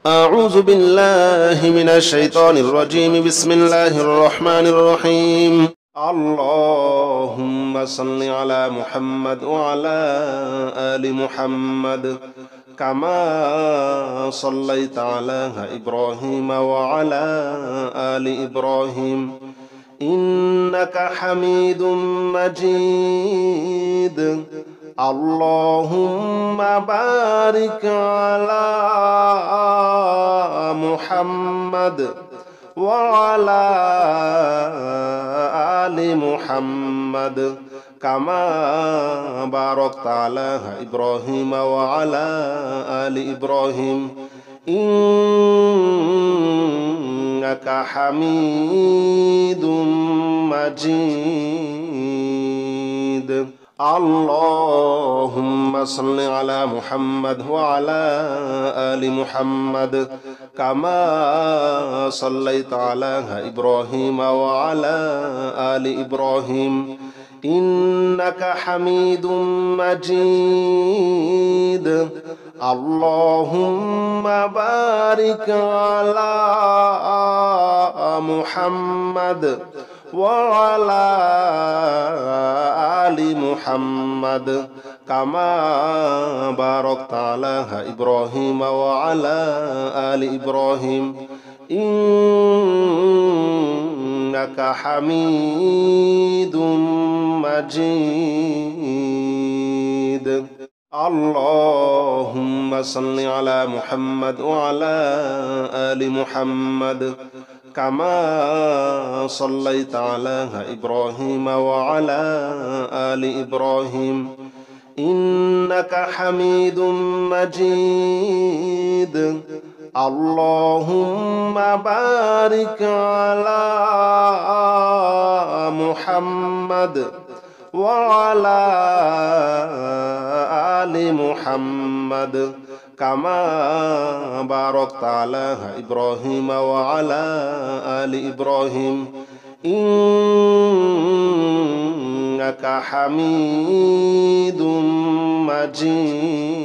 أعوذ بالله من الشيطان الرجيم. بسم الله الرحمن الرحيم. اللهم صل على محمد وعلى آل محمد كما صليت على إبراهيم وعلى آل إبراهيم إنك حميد مجيد. اللهم بارك على محمد وعلى آل محمد كما باركت على إبراهيم وعلى آل إبراهيم إنك حميد مجيد. اللهم صل على محمد وعلى آل محمد كما صليت على إبراهيم وعلى آل إبراهيم إنك حميد مجيد. اللهم بارك على محمد وعلى آل محمد كما باركت على إبراهيم وعلى آل إبراهيم إنك حميد مجيد. اللهم صل على محمد وعلى آل محمد كما صليت على إبراهيم وعلى آل إبراهيم إنك حميد مجيد. اللهم بارك على محمد وعلى آل محمد كما باركت على إبراهيم وعلى آل إبراهيم إنك حميد مجيد.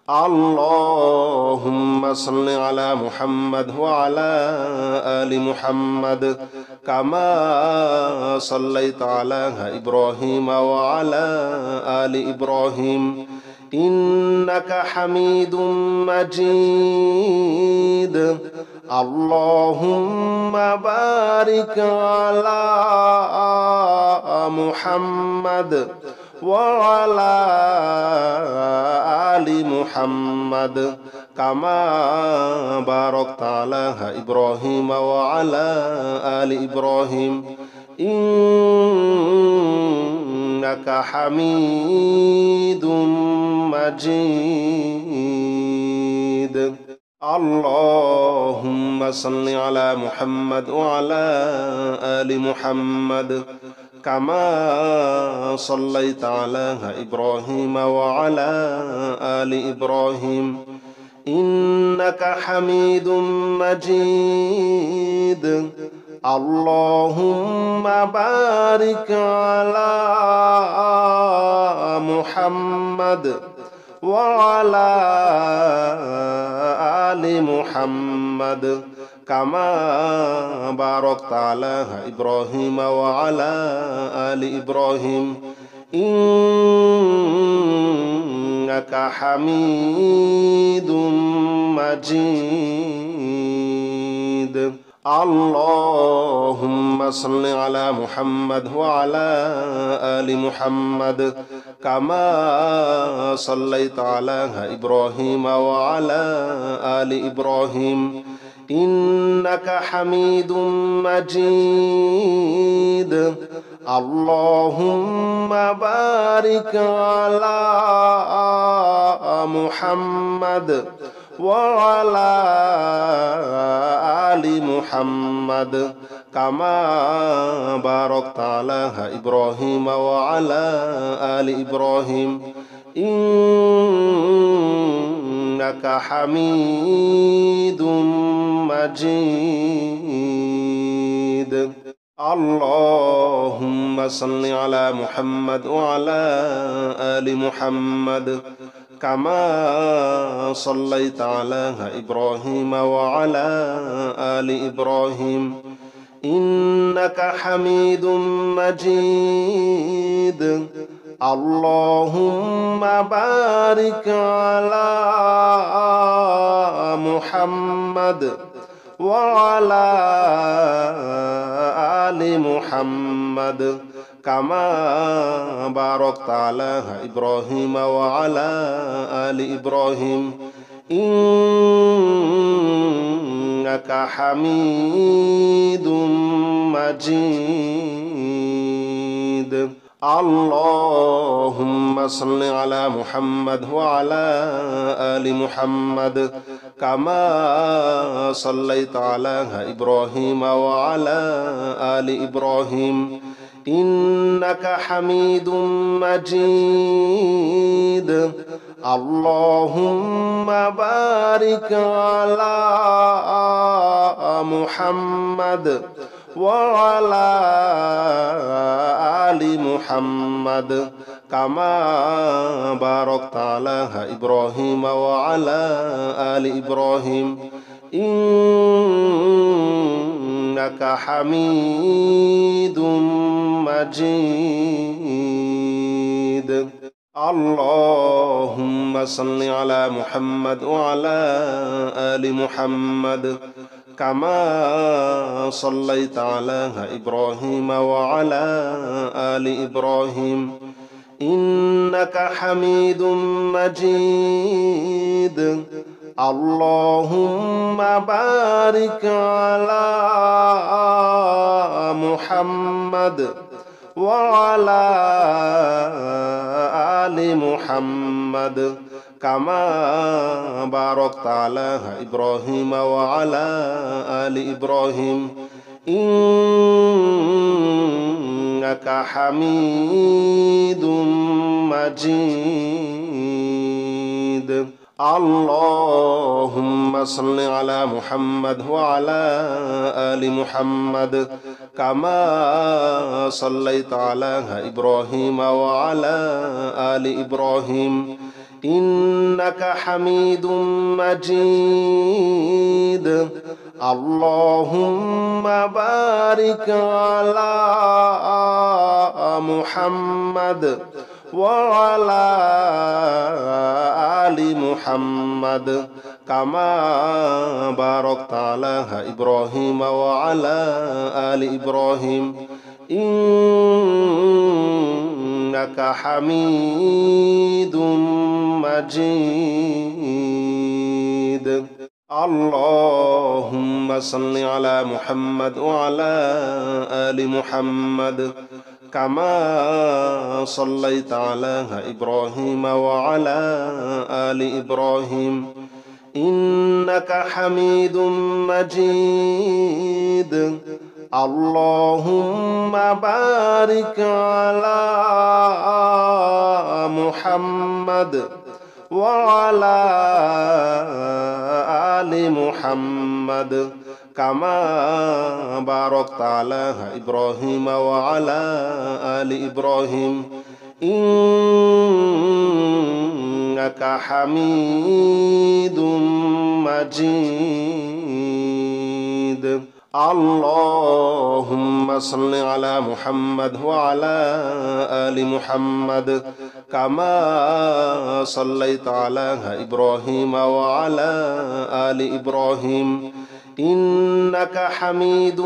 اللهم صل على محمد وعلى آل محمد كما صليت على إبراهيم وعلى آل إبراهيم إنك حميد مجيد. اللهم بارك على محمد وعلى آل محمد كما باركت على إبراهيم وعلى آل إبراهيم إنك حميد مجيد. اللهم صل على محمد وعلى آل محمد كما صليت على إبراهيم وعلى آل إبراهيم إنك حميد مجيد. اللهم بارك على محمد وعلى آل محمد كما باركت على إبراهيم وعلى آل إبراهيم إنك حميد مجيد. اللهم صل على محمد وعلى آل محمد كما صليت على إبراهيم وعلى آل إبراهيم إنك حميد مجيد. اللهم بارك على محمد وعلى آل محمد كما باركت على إبراهيم وعلى آل إبراهيم إنك حميد مجيد. اللهم صل على محمد وعلى آل محمد كما صليت على إبراهيم وعلى آل إبراهيم إنك حميد مجيد اللهم بارك على محمد وعلى آل محمد كما باركت على إبراهيم وعلى آل إبراهيم إنك حميد مجيد اللهم صل على محمد وعلى آل محمد كما صليت على إبراهيم وعلى آل إبراهيم إنك حميد مجيد اللهم بارك على محمد وعلى آل محمد كما باركت على إبراهيم وعلى آل إبراهيم إنك حميد مجيد اللهم صل على محمد وعلى آل محمد كما صليت على إبراهيم وعلى آل إبراهيم إنك حميد مجيد اللهم بارك على محمد وعلى آل محمد كما باركت على إبراهيم وعلى آل إبراهيم إنك حميد مجيد اللهم صل على محمد وعلى آل محمد كما صليت على إبراهيم وعلى آل إبراهيم إنك حميد مجيد اللهم بارك على محمد وعلى آل محمد كما باركت على إبراهيم وعلى آل إبراهيم إنك حميد مجيد اللهم صل على محمد وعلى آل محمد كما صليت على إبراهيم وعلى آل إبراهيم إنك حميد مجيد اللهم بارك على محمد وعلى آل محمد كما باركت على إبراهيم وعلى آل إبراهيم إنك حميد مجيد اللهم صل على محمد وعلى آل محمد كما صليت على إبراهيم وعلى آل إبراهيم إنك حميد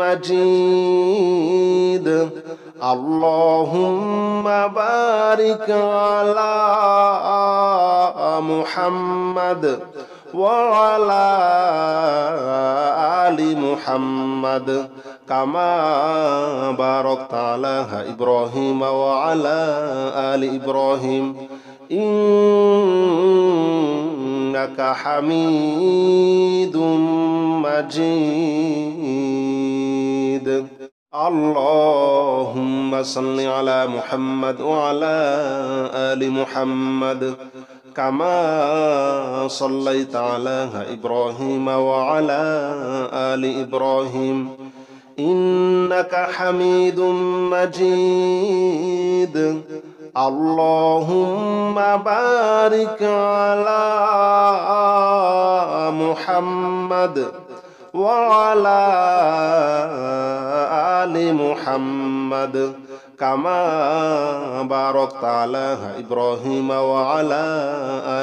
مجيد اللهم بارك على محمد وعلى آل محمد كما باركت على إبراهيم وعلى آل إبراهيم إنك حميد مجيد اللهم صل على محمد وعلى آل محمد كما صليت على إبراهيم وعلى آل إبراهيم إنك حميد مجيد اللهم بارك على محمد وعلى آل محمد كما باركت على إبراهيم وعلى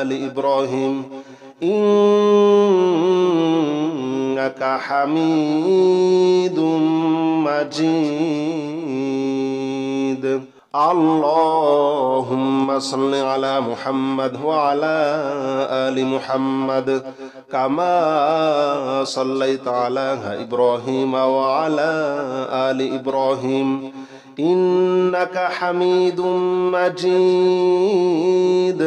آل إبراهيم إنك حميد مجيد. اللهم صل على محمد وعلى آل محمد كما صليت على إبراهيم وعلى آل إبراهيم إنك حميد مجيد.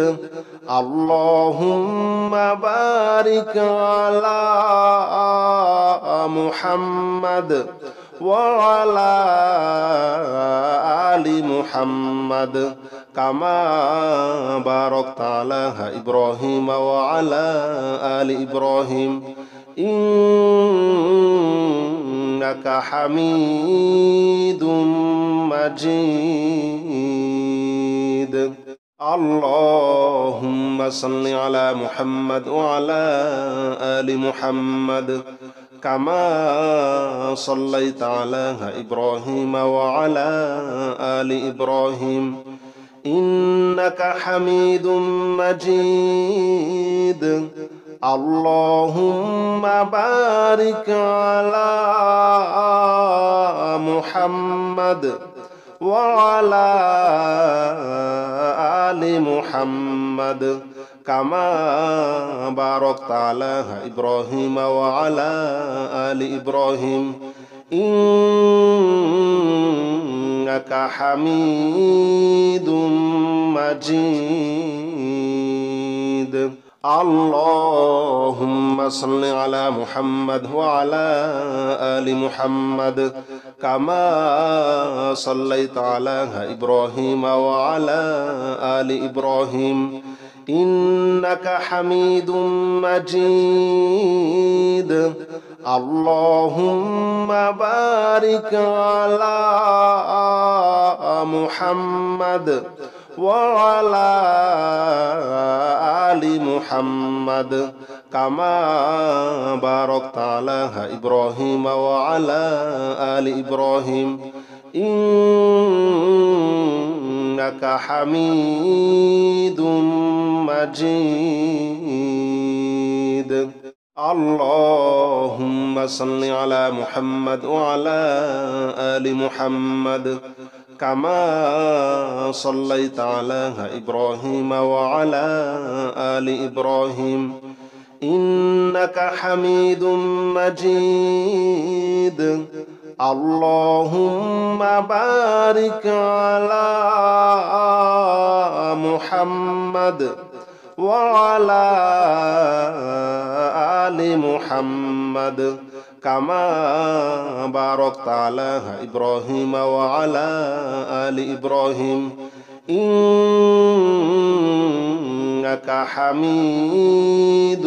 اللهم بارك على محمد وعلى آل محمد كما باركت على إبراهيم وعلى آل إبراهيم إنك حميد مجيد. اللهم صل على محمد وعلى آل محمد كما صليت على إبراهيم وعلى آل إبراهيم إنك حميد مجيد. اللهم بارك على محمد وعلى آل محمد كما باركت على إبراهيم وعلى آل إبراهيم إنك حميد مجيد. اللهم صل على محمد وعلى آل محمد كما صليت على إبراهيم وعلى آل إبراهيم إنك حميد مجيد. اللهم بارك على محمد وعلى آل محمد كما باركت على إبراهيم وعلى آل إبراهيم إنك حميد مجيد. اللهم صل على محمد وعلى آل محمد كما صليت على إبراهيم وعلى آل إبراهيم إنك حميد مجيد. اللهم بارك على محمد وعلى آل محمد كما باركت على إبراهيم وعلى آل إبراهيم إنك حميد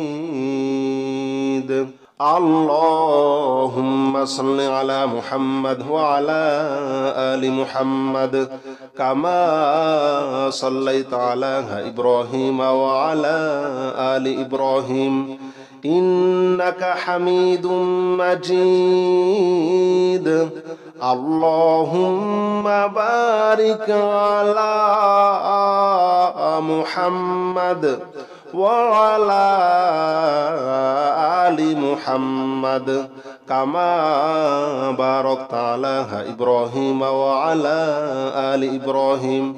مجيد. اللهم صل على محمد وعلى آل محمد كما صليت على إبراهيم وعلى آل إبراهيم إنك حميد مجيد. اللهم بارك على محمد وعلى آل محمد كما باركت على إبراهيم وعلى آل إبراهيم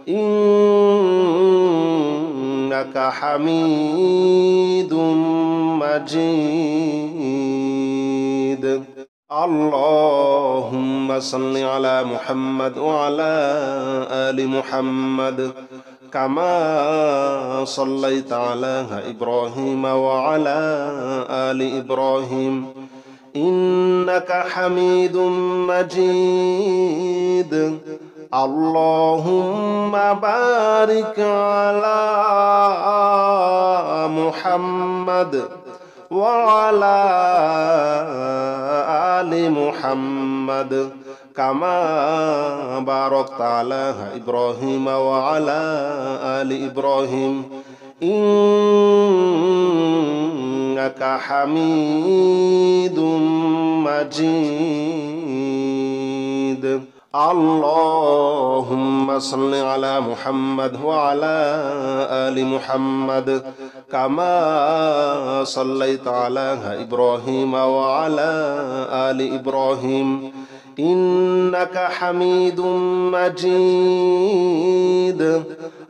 إنك حميد مجيد. اللهم صل على محمد وعلى آل محمد كما صليت على إبراهيم وعلى آل إبراهيم إنك حميد مجيد. اللهم بارك على محمد وعلى آل محمد كما باركت على إبراهيم وعلى آل إبراهيم إنك حميد مجيد اللهم صل على محمد وعلى آل محمد كما صليت على إبراهيم وعلى آل إبراهيم إنك حميد مجيد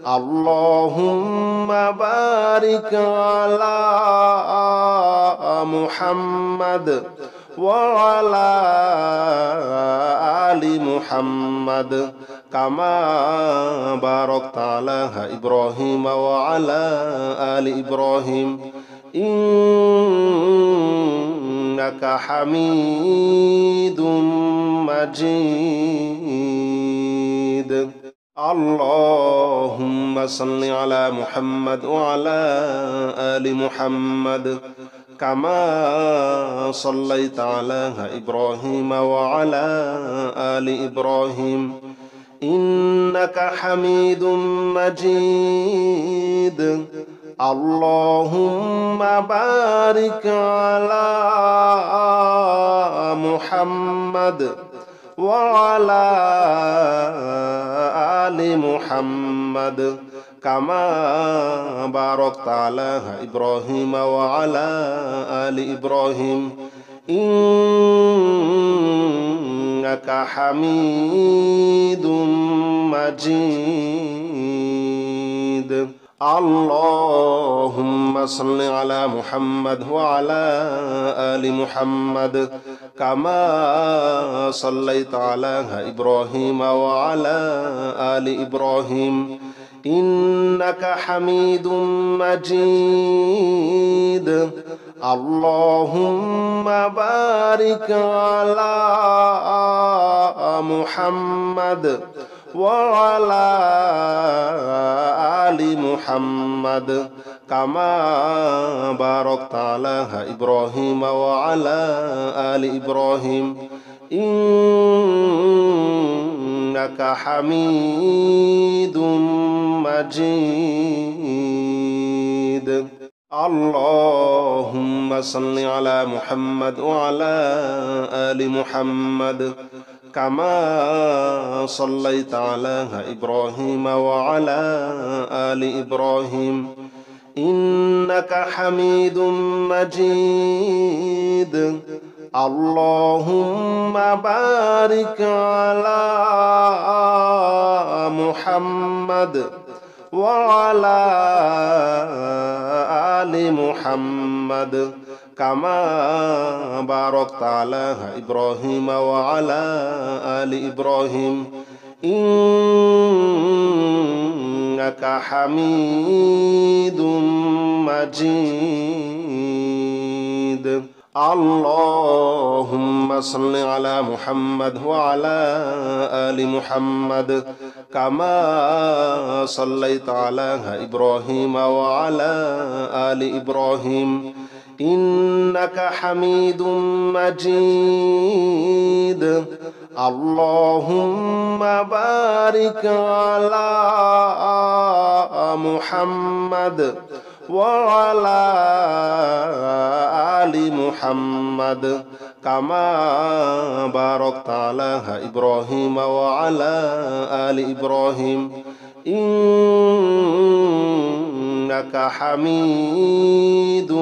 اللهم بارك على محمد وعلى آل محمد كما باركت على إبراهيم وعلى آل إبراهيم إنك حميد مجيد اللهم صل على محمد وعلى آل محمد كما صليت على إبراهيم وعلى آل إبراهيم إنك حميد مجيد اللهم بارك على محمد وعلى آل محمد كما باركت على إبراهيم وعلى آل إبراهيم إنك حميد مجيد اللهم صل على محمد وعلى آل محمد كما صليت على إبراهيم وعلى آل إبراهيم إنك حميد مجيد اللهم بارك على محمد وعلى آل محمد كما باركت على إبراهيم وعلى آل إبراهيم إنك حميد مجيد اللهم صل على محمد وعلى آل محمد كما صليت على إبراهيم وعلى آل إبراهيم إنك حميد مجيد اللهم بارك على محمد وعلى آل محمد كما باركت على إبراهيم وعلى آل إبراهيم إنك حميد مجيد اللهم صل على محمد وعلى آل محمد كما صليت على إبراهيم وعلى آل إبراهيم إنك حميد مجيد اللهم بارك على محمد وعلى آل محمد كما باركت على إبراهيم وعلى آل إبراهيم إنك حميد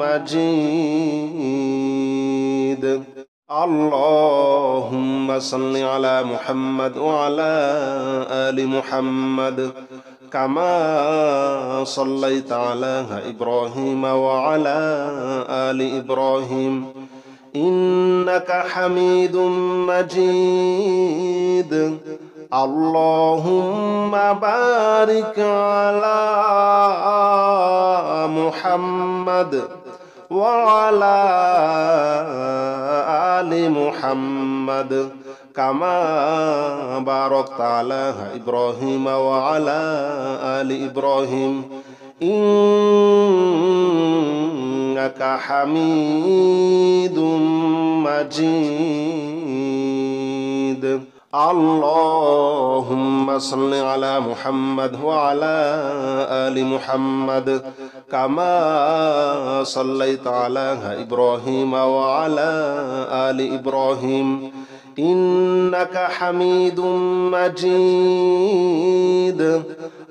مجيد اللهم صل على محمد وعلى آل محمد كما صليت على إبراهيم وعلى آل إبراهيم إنك حميد مجيد اللهم بارك على محمد وعلى آل محمد كما باركت على إبراهيم وعلى آل إبراهيم إنك حميد مجيد اللهم صل على محمد وعلى آل محمد كما صليت على إبراهيم وعلى آل إبراهيم إنك حميد مجيد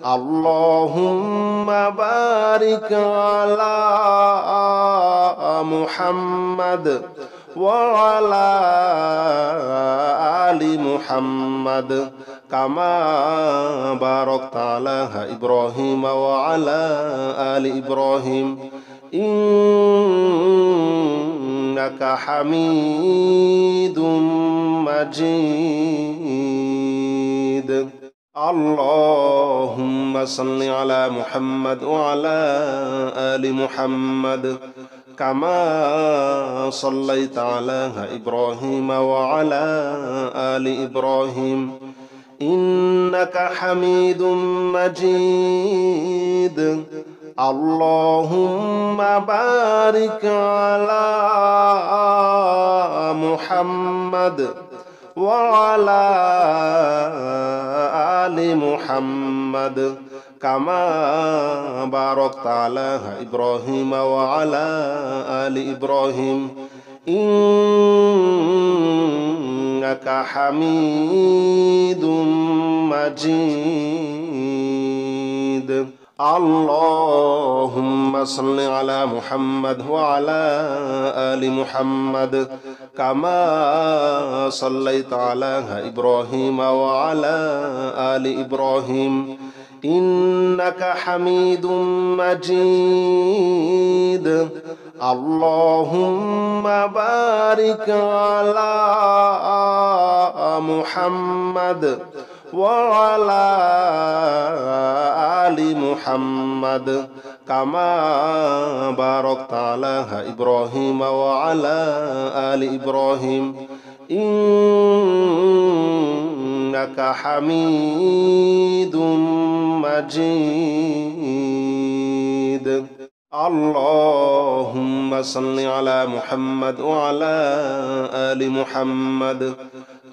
اللهم بارك على محمد وعلى آل محمد كما باركت على إبراهيم وعلى آل إبراهيم إنك حميد مجيد اللهم صل على محمد وعلى آل محمد كما صليت على إبراهيم وعلى آل إبراهيم إنك حميد مجيد اللهم بارك على محمد وعلى آل محمد كما باركت على إبراهيم وعلى آل إبراهيم إنك حميد مجيد اللهم صل على محمد وعلى آل محمد كما صليت على إبراهيم وعلى آل إبراهيم إنك حميد مجيد اللهم بارك على محمد وعلى آل محمد كما باركت على إبراهيم وعلى آل إبراهيم إنك حميد مجيد اللهم صل على محمد وعلى آل محمد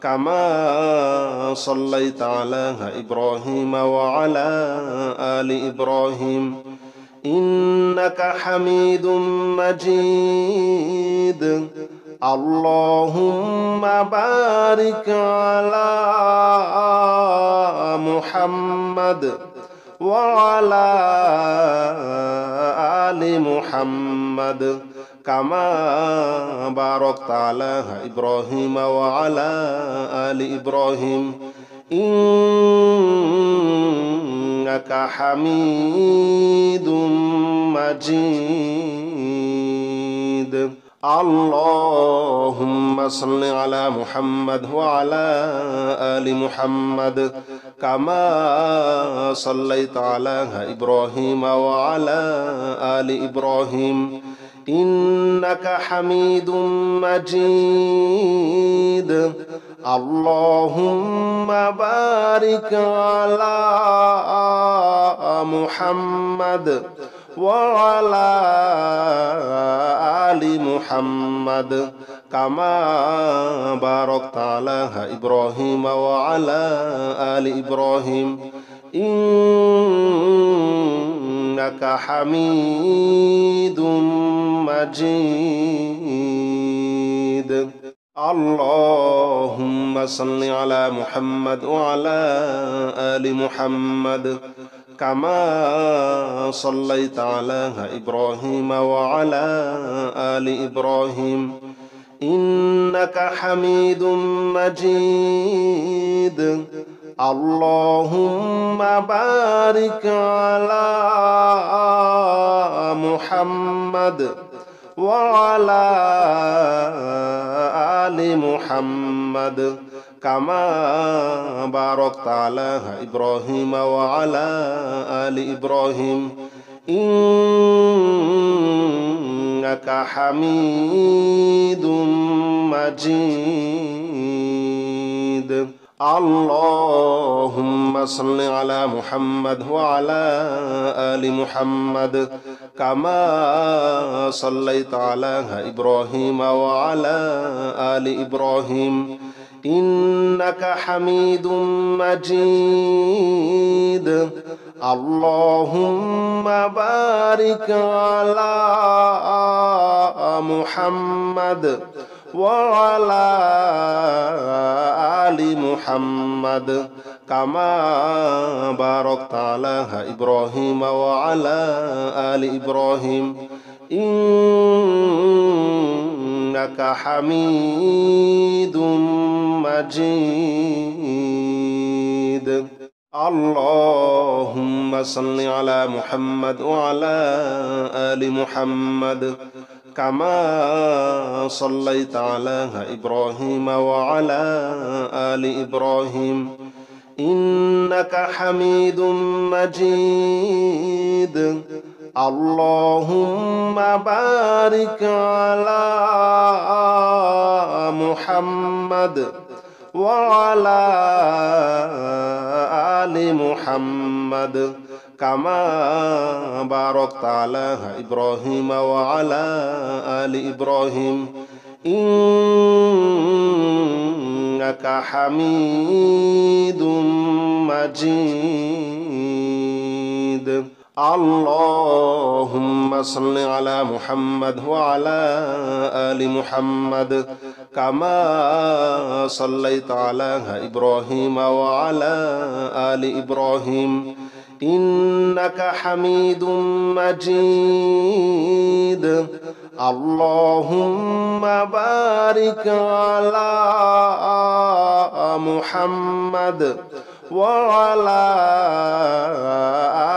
كما صليت على إبراهيم وعلى آل إبراهيم إنك حميد مجيد اللهم بارك على محمد وعلى آل محمد كما باركت على إبراهيم وعلى آل إبراهيم إنك حميد مجيد اللهم صل على محمد وعلى آل محمد كما صليت على إبراهيم وعلى آل إبراهيم إنك حميد مجيد اللهم بارك على محمد وعلى آل محمد كما باركت على إبراهيم وعلى آل إبراهيم إنك حميد مجيد اللهم صل على محمد وعلى آل محمد كما صليت على إبراهيم وعلى آل إبراهيم إنك حميد مجيد اللهم بارك على محمد وعلى آل محمد كما باركت على إبراهيم وعلى آل إبراهيم إنك حميد مجيد اللهم صل على محمد وعلى آل محمد كما صليت على إبراهيم وعلى آل إبراهيم إنك حميد مجيد اللهم بارك على محمد وعلى آل محمد كما باركت على إبراهيم وعلى آل إبراهيم إنك حميد مجيد اللهم صل على محمد وعلى آل محمد كما صليت على إبراهيم وعلى آل إبراهيم إنك حميد مجيد اللهم بارك على محمد وعلى آل محمد كما باركت على إبراهيم وعلى آل إبراهيم إنك حميد مجيد اللهم صل على محمد وعلى آل محمد كما صليت على إبراهيم وعلى آل إبراهيم إنك حميد مجيد اللهم بارك على محمد وعلى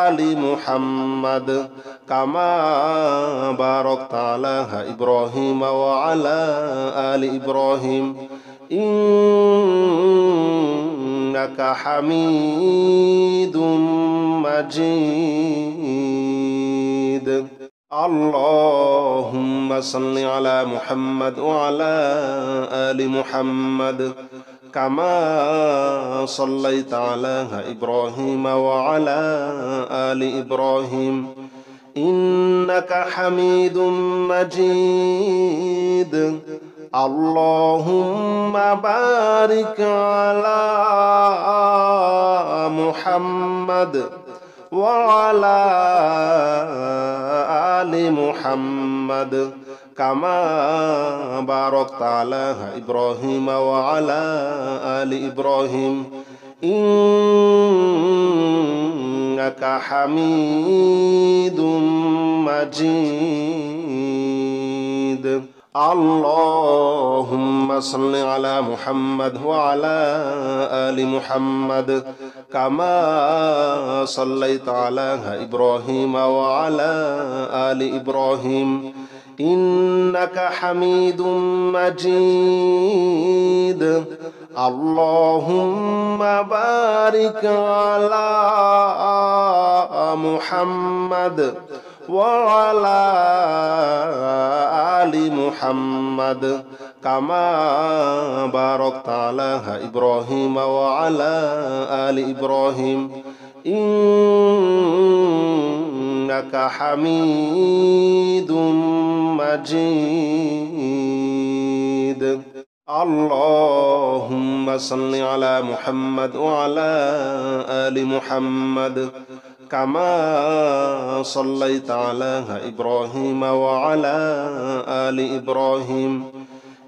آل محمد كما باركت على إبراهيم وعلى آل إبراهيم إنك حميد مجيد اللهم صل على محمد وعلى آل محمد كما صليت على إبراهيم وعلى آل إبراهيم إنك حميد مجيد اللهم بارك على محمد وعلى آل محمد كما باركت على إبراهيم وعلى آل إبراهيم إنك حميد مجيد اللهم صل على محمد وعلى آل محمد كما صليت على إبراهيم وعلى آل إبراهيم إنك حميد مجيد اللهم بارك على محمد وعلى آل محمد كما باركت على إبراهيم وعلى آل إبراهيم إنك حميد مجيد اللهم صل على محمد وعلى آل محمد كما صليت على إبراهيم وعلى آل إبراهيم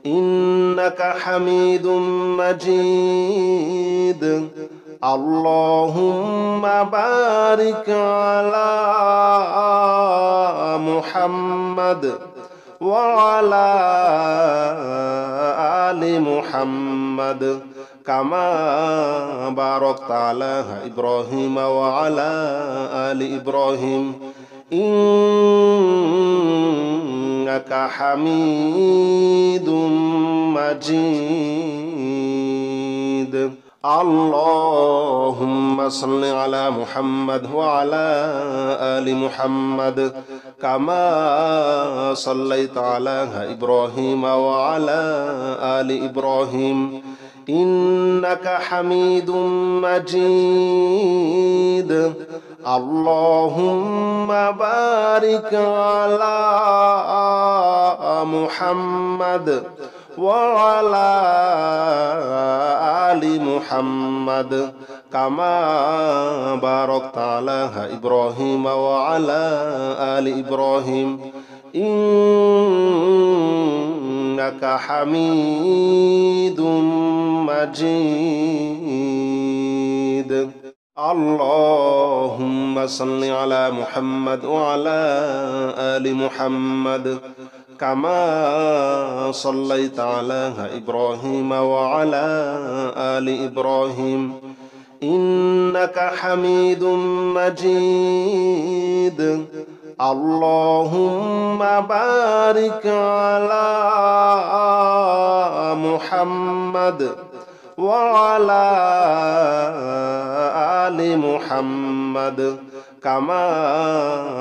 إنك حميد مجيد اللهم بارك على محمد وعلى آل محمد كما باركت على إبراهيم وعلى آل إبراهيم إنك حميد مجيد اللهم صل على محمد وعلى آل محمد كما صليت على إبراهيم وعلى آل إبراهيم إنك حميد مجيد اللهم بارك على محمد وعلى آل محمد كما باركت على إبراهيم وعلى آل إبراهيم إنك حميد مجيد. اللهم صل على محمد وعلى آل محمد كما صليت على إبراهيم وعلى آل إبراهيم إنك حميد مجيد. اللهم بارك على محمد وعلى آل محمد كما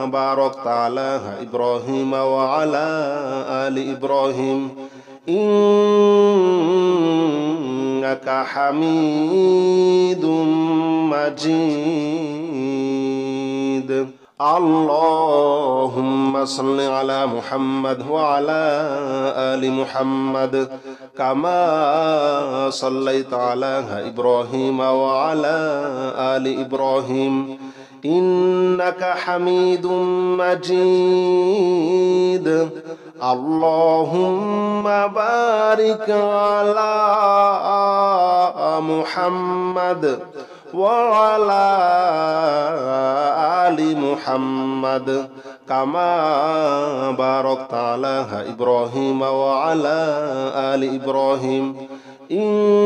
باركت على إبراهيم وعلى آل إبراهيم إنك حميد مجيد. اللهم صل على محمد وعلى آل محمد كما صليت على إبراهيم وعلى آل إبراهيم إنك حميد مجيد. اللهم بارك على محمد وعلى آل محمد كما باركت على إبراهيم وعلى آل إبراهيم إنك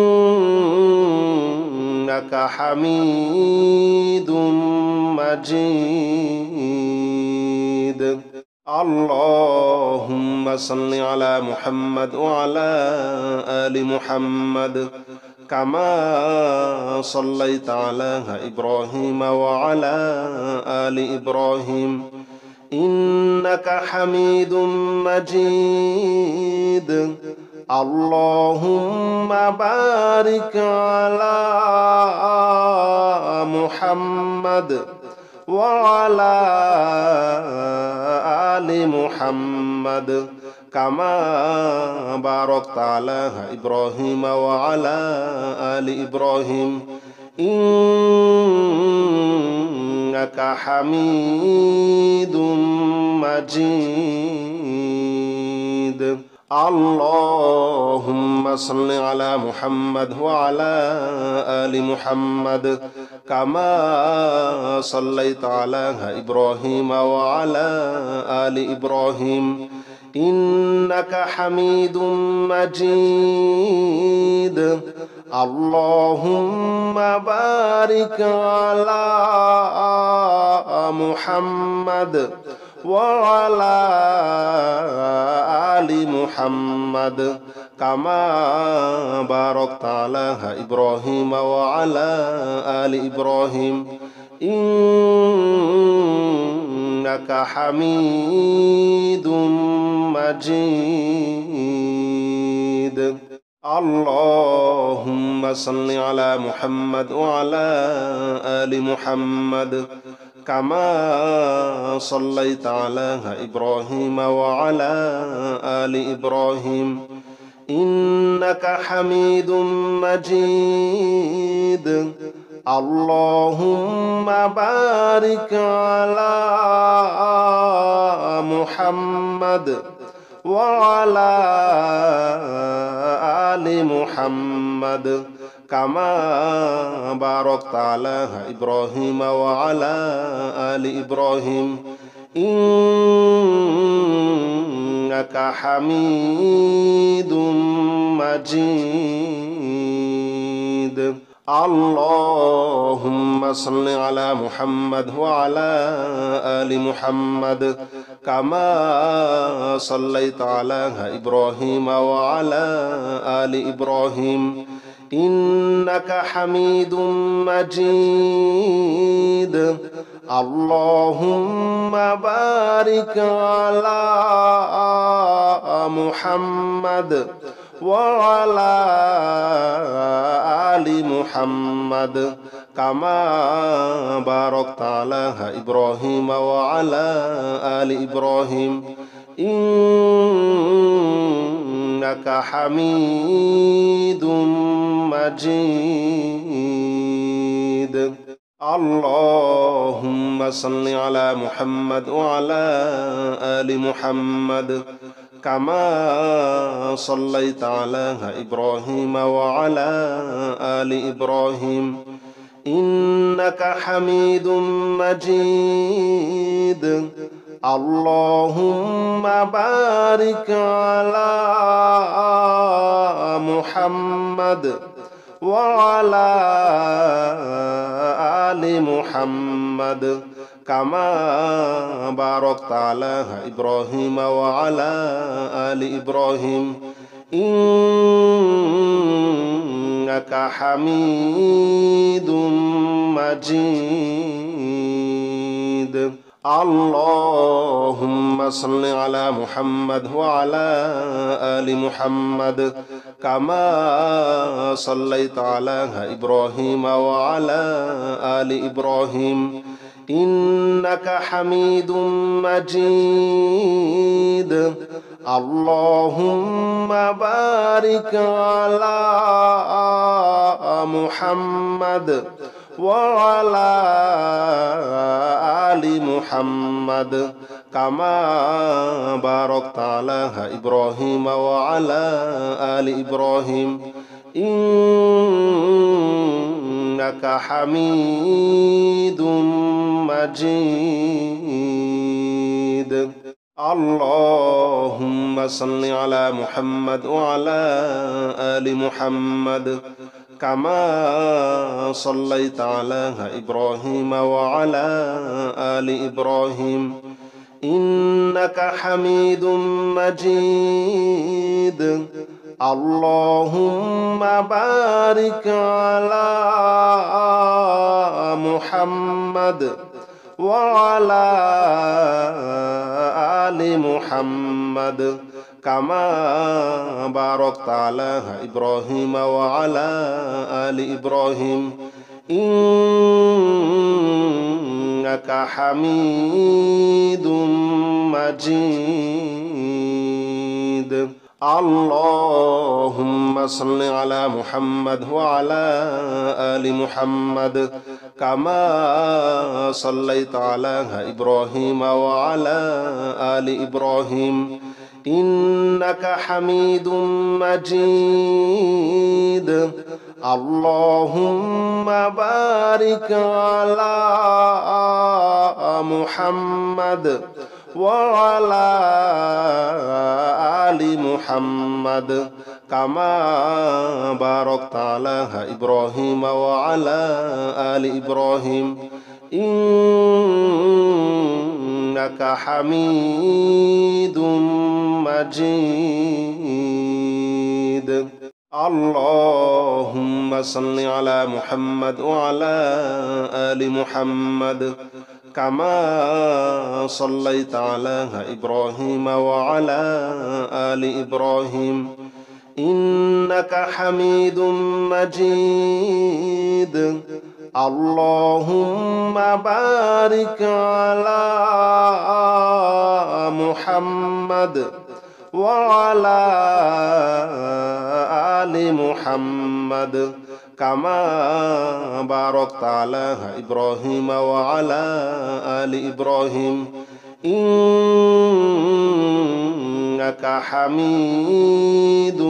حميد مجيد. اللهم صل على محمد وعلى آل محمد كما صليت على إبراهيم وعلى آل إبراهيم إنك حميد مجيد. اللهم بارك على محمد وعلى آل محمد كما باركت على إبراهيم وعلى آل إبراهيم إنك حميد مجيد. اللهم صل على محمد وعلى آل محمد كما صليت على إبراهيم وعلى آل إبراهيم إنك حميد مجيد. اللهم بارك على محمد وعلى آل محمد كما باركت على إبراهيم وعلى آل إبراهيم إنك حميد مجيد. اللهم صل على محمد وعلى آل محمد كما صليت على إبراهيم وعلى آل إبراهيم إنك حميد مجيد. اللهم بارك على محمد وعلى آل محمد كما باركت على إبراهيم وعلى آل إبراهيم إنك حميد مجيد. اللهم صل على محمد وعلى آل محمد كما صليت على إبراهيم وعلى آل إبراهيم إنك حميد مجيد. اللهم بارك على محمد وعلى آل محمد كما باركت على إبراهيم وعلى آل إبراهيم إنك حميد مجيد. اللهم صل على محمد وعلى آل محمد كما صليت على إبراهيم وعلى آل إبراهيم إنك حميد مجيد. اللهم بارك على محمد وعلى آل محمد كما باركت على إبراهيم وعلى آل إبراهيم إنك حميد مجيد. اللهم صل على محمد وعلى آل محمد كما صليت على إبراهيم وعلى آل إبراهيم إنك حميد مجيد. اللهم بارك على محمد وعلى آل محمد كما باركت على إبراهيم وعلى آل إبراهيم إنك حميد مجيد. اللهم صل على محمد وعلى آل محمد كما صليت على إبراهيم وعلى آل إبراهيم إنك حميد مجيد. اللهم بارك على محمد وعلى آل محمد كما باركت على إبراهيم وعلى آل إبراهيم إنك حميد مجيد. اللهم صل على محمد وعلى آل محمد كما صليت على إبراهيم وعلى آل إبراهيم إنك حميد مجيد. اللهم بارك على محمد وعلى آل محمد كما باركت على إبراهيم وعلى آل إبراهيم إنك حميد مجيد. اللهم صل على محمد وعلى آل محمد كما صليت على إبراهيم وعلى آل إبراهيم إنك حميد مجيد. اللهم بارك على محمد وعلى آل محمد كما باركت على إبراهيم وعلى آل إبراهيم إنك حميد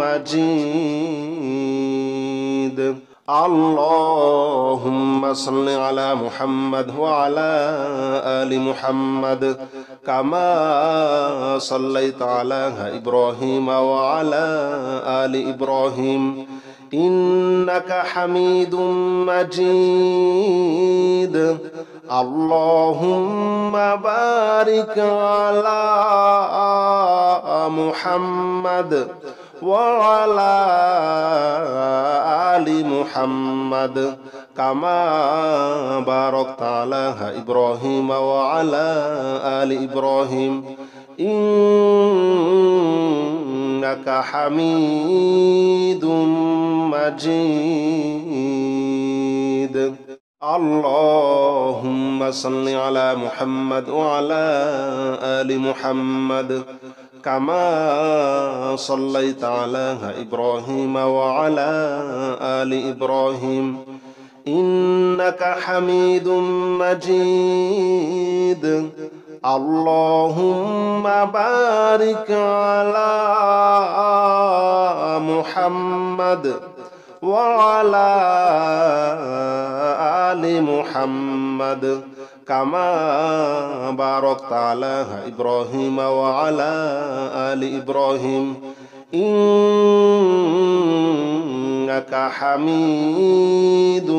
مجيد. اللهم صل على محمد وعلى آل محمد كما صليت على إبراهيم وعلى آل إبراهيم إنك حميد مجيد. اللهم بارك على محمد وعلى آل محمد كما باركت على إبراهيم وعلى آل إبراهيم إنك حميد مجيد. اللهم صل على محمد وعلى آل محمد كما صليت على إبراهيم وعلى آل إبراهيم إنك حميد مجيد اللهم بارك على محمد وعلى آل محمد كما باركت على إبراهيم وعلى آل إبراهيم إنك حميد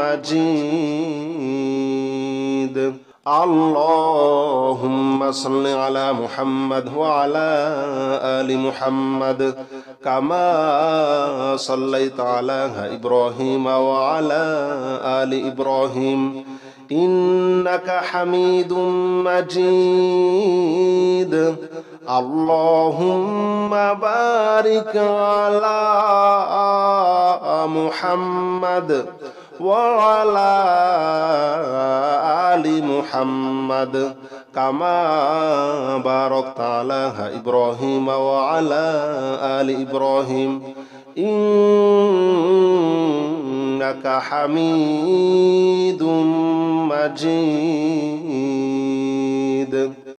مجيد اللهم صل على محمد وعلى آل محمد كما صليت على إبراهيم وعلى آل إبراهيم إنك حميد مجيد اللهم بارك على محمد وعلى آل محمد كما باركت على إبراهيم وعلى آل إبراهيم إنك حميد مجيد